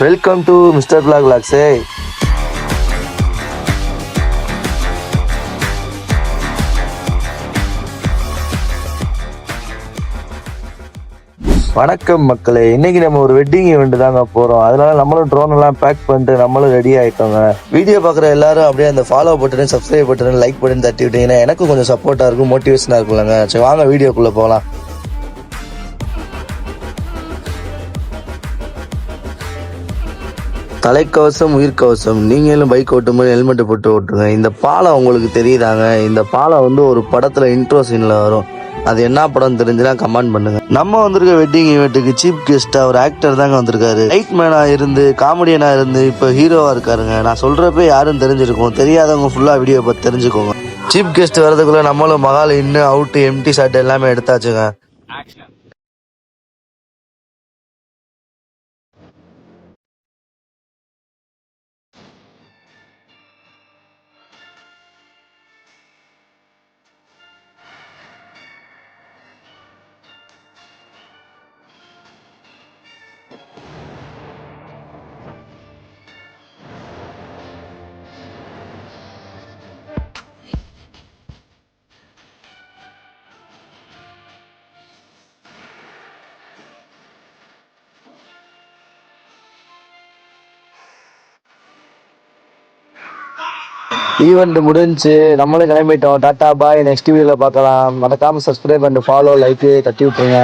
Welcome to mister Black லாக்ஸே. வணக்கம் மக்களே, இன்னைக்கு நம்ம ஒரு வெட்டிங் ஈவெண்ட் தாங்க போறோம். அதனால நம்மளும் ட்ரோன் எல்லாம் பேக் பண்ணிட்டு நம்மளும் ரெடி ஆயிட்டோங்க. வீடியோ பாக்குற எல்லாரும் அப்படியே அந்த follow button, subscribe button, like button தட்டி விட்டீங்கன்னா எனக்கும் கொஞ்சம் சப்போர்ட்டா இருக்கும், மோட்டிவேஷனா இருக்கும்லங்க. சரி வாங்க வீடியோக்குள்ள போகலாம். தலைக்கவசம் உயிர்கவசம். நீங்களும் பைக் ஓட்டும்போது ஹெல்மெட் போட்டு ஓட்டுங்க. இந்த பாலம் உங்களுக்கு தெரியுதாங்க? இந்த பாலம் வந்து ஒரு படத்துல இன்ட்ரோ சீன்ல வரும். அது என்ன படம் தெரிஞ்சுன்னா கமெண்ட் பண்ணுங்க. நம்ம வந்திருக்க வெட்டிங் ஈவெண்ட்டுக்கு சீஃப் கெஸ்டா ஒரு ஆக்டர் தாங்க வந்திருக்காரு. லைட் மேனா இருந்து காமெடியனா இருந்து இப்ப ஹீரோவா இருக்காருங்க. நான் சொல்றப்ப யாரும் தெரிஞ்சிருக்கும், தெரியாதவங்க ஃபுல்லா வீடியோ பார்த்து தெரிஞ்சுக்கோங்க. சீஃப் கெஸ்ட் வரதுக்குள்ள நம்மளும் மகால் இன்னும் அவுட் எம்டி ஷாட் எல்லாமே எடுத்தாச்சுங்க. ஈவெண்ட் முடிஞ்சு நம்மளும் கிளம்பிட்டோம். டாட்டா பாய், நெக்ஸ்ட் வீடியோல பார்க்கலாம். மறக்காம சப்ஸ்கிரைப் பண்ணிட்டு ஃபாலோ லைக் தட்டி விட்டுருங்க.